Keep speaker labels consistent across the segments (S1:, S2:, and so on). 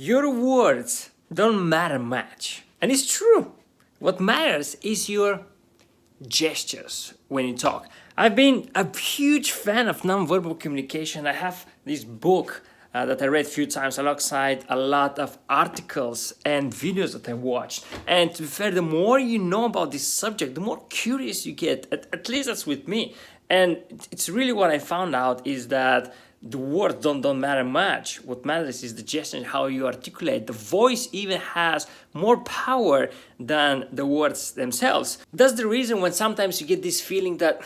S1: Your words don't matter much. And it's true. What matters is your gestures when you talk. I've been a huge fan of nonverbal communication. I have this book that I read a few times alongside a lot of articles and videos that I watched. And to be fair, the more you know about this subject, the more curious you get. At least that's with me. And it's really what I found out is that the words don't matter much. What matters is the gesture and how you articulate. The voice even has more power than the words themselves. That's the reason when sometimes you get this feeling that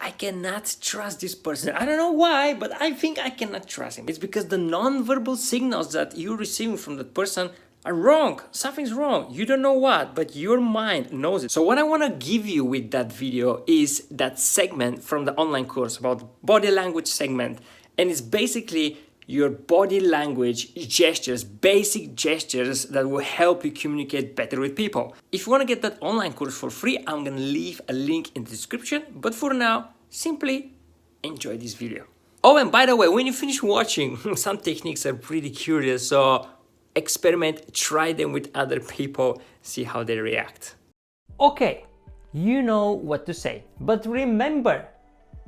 S1: I cannot trust this person. I don't know why, but I think I cannot trust him. It's because the non-verbal signals that you're receiving from that person are wrong. Something's wrong. You don't know what, but your mind knows it. So what I want to give you with that video is that segment from the online course about body language segment. And it's basically your body language gestures, basic gestures that will help you communicate better with people. If you want to get that online course for free, I'm going to leave a link in the description. But for now, simply enjoy this video. Oh, and by the way, when you finish watching, some techniques are pretty curious. So experiment, try them with other people, see how they react. Okay, you know what to say. But remember,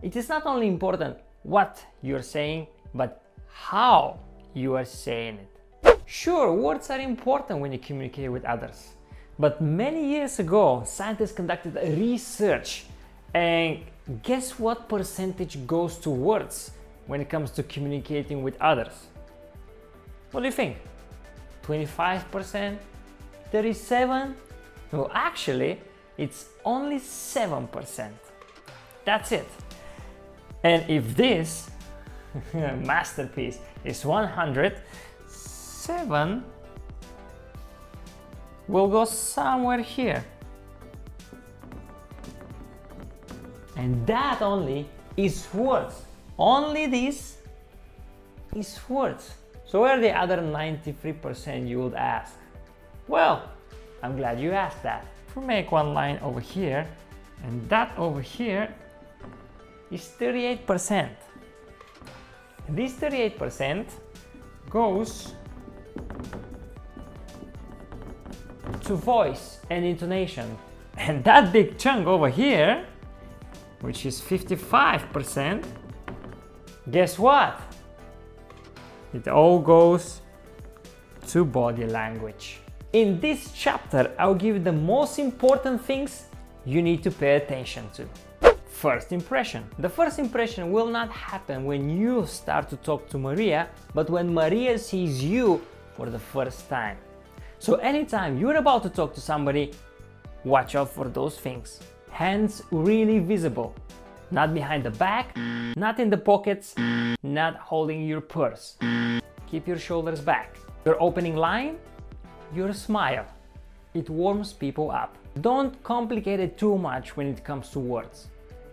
S1: it is not only important what you're saying, but how you are saying it. Sure, words are important when you communicate with others, but many years ago, scientists conducted a research, and guess what percentage goes to words when it comes to communicating with others? What do you think? 25%? 37%? No, actually, it's only 7%. That's it. And if this masterpiece is 100, 7 will go somewhere here. And that only is words. Only this is words. So where are the other 93% you would ask? Well, I'm glad you asked that. If we make one line over here, and that over here is 38%. This 38% goes to voice and intonation. And that big chunk over here, which is 55%, guess what? It all goes to body language. In this chapter, I'll give you the most important things you need to pay attention to. First impression. The first impression will not happen when you start to talk to Maria, but when Maria sees you for the first time. So anytime you're about to talk to somebody, watch out for those things. Hands really visible. Not behind the back, not in the pockets, not holding your purse. Keep your shoulders back. Your opening line, your smile. It warms people up. Don't complicate it too much when it comes to words.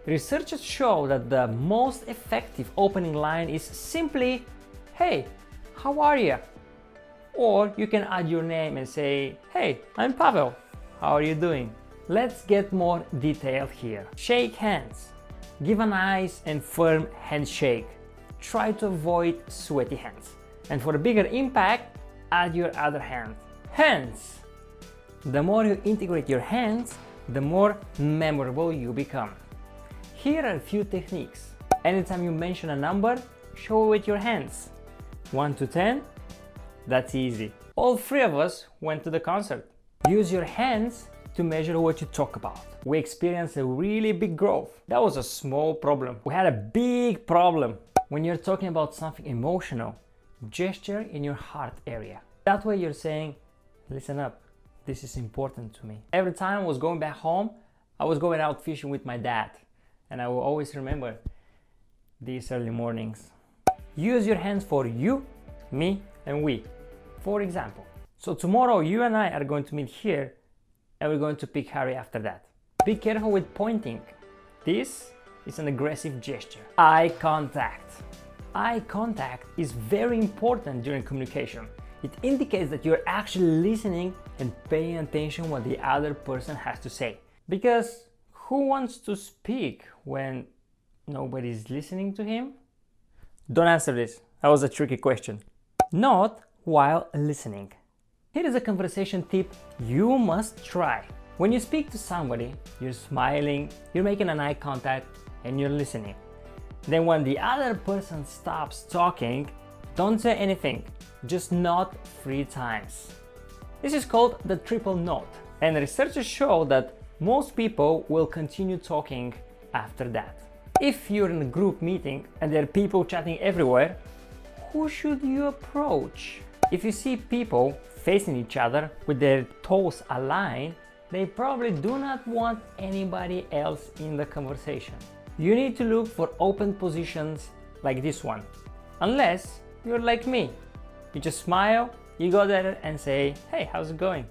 S1: Researchers show that the most effective opening line is simply, "Hey, how are you?" Or you can add your name and say, "Hey, I'm Pavel. How are you doing?" Let's get more detailed here. Shake hands. Give a nice and firm handshake. Try to avoid sweaty hands. And for a bigger impact, add your other hand. Hands. The more you integrate your hands, the more memorable you become. Here are a few techniques. Anytime you mention a number, show it with your hands. 1 to 10, that's easy. All three of us went to the concert. Use your hands to measure what you talk about. We experienced a really big growth. That was a small problem. We had a big problem. When you're talking about something emotional, gesture in your heart area. That way you're saying, listen up, this is important to me. Every time I was going back home, I was going out fishing with my dad. And I will always remember these early mornings. Use your hands for you, me, and we. For example, so tomorrow you and I are going to meet here and we're going to pick Harry after that. Be careful with pointing. This is an aggressive gesture. Eye contact. Eye contact is very important during communication. It indicates that you're actually listening and paying attention what the other person has to say. Because who wants to speak when nobody's listening to him? Don't answer this. That was a tricky question. Not while listening. Here is a conversation tip you must try. When you speak to somebody, you're smiling, you're making an eye contact, and you're listening. Then when the other person stops talking, don't say anything, just nod 3 times. This is called the triple nod, and researchers show that most people will continue talking after that. If you're in a group meeting and there are people chatting everywhere, who should you approach? If you see people facing each other with their toes aligned, they probably do not want anybody else in the conversation. You need to look for open positions like this one. Unless you're like me. You just smile, you go there and say, hey, how's it going?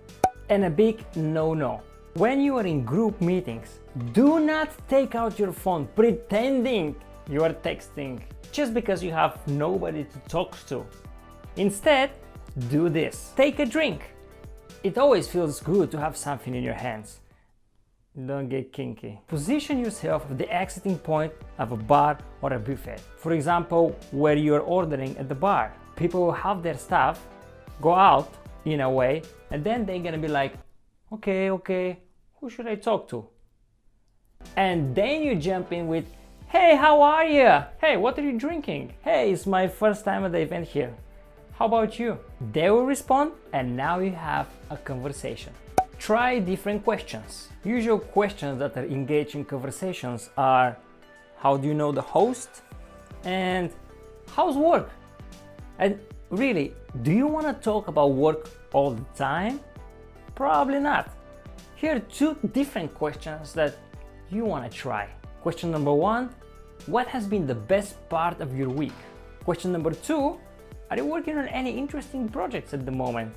S1: And a big no-no. When you are in group meetings, do not take out your phone pretending you are texting just because you have nobody to talk to. Instead, do this. Take a drink. It always feels good to have something in your hands. Don't get kinky. Position yourself at the exiting point of a bar or a buffet. For example, where you're ordering at the bar. People will have their stuff, go out in a way, and then they're gonna be like, okay, who should I talk to? And then you jump in with, hey, how are you? Hey, what are you drinking? Hey, it's my first time at the event here. How about you? They will respond, and now you have a conversation. Try different questions. Usual questions that are engaging conversations are, how do you know the host? And how's work? And really, do you want to talk about work all the time? Probably not. Here are 2 different questions that you want to try. Question number 1, what has been the best part of your week? Question number 2, are you working on any interesting projects at the moment?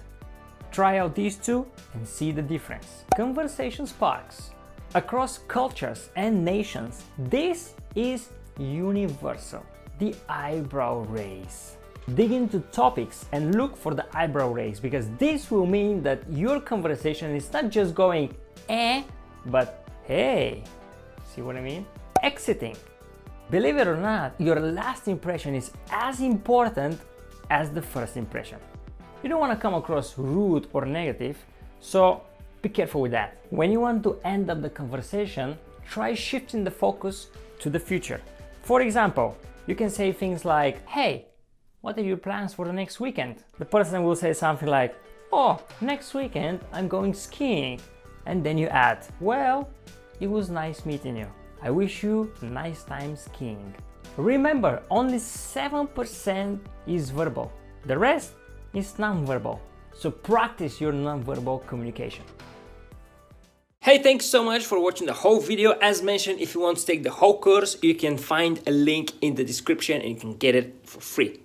S1: Try out these 2 and see the difference. Conversation sparks. Across cultures and nations, this is universal. The eyebrow raise. Dig into topics and look for the eyebrow raise, because this will mean that your conversation is not just going but hey. See what I mean? Exiting. Believe it or not, your last impression is as important as the first impression. You don't want to come across rude or negative, so be careful with that. When you want to end up the conversation, try shifting the focus to the future. For example, you can say things like, hey, what are your plans for the next weekend? The person will say something like, oh, next weekend I'm going skiing. And then you add, well, it was nice meeting you. I wish you a nice time skiing. Remember, only 7% is verbal. The rest is nonverbal. So practice your nonverbal communication. Hey, thanks so much for watching the whole video. As mentioned, if you want to take the whole course, you can find a link in the description and you can get it for free.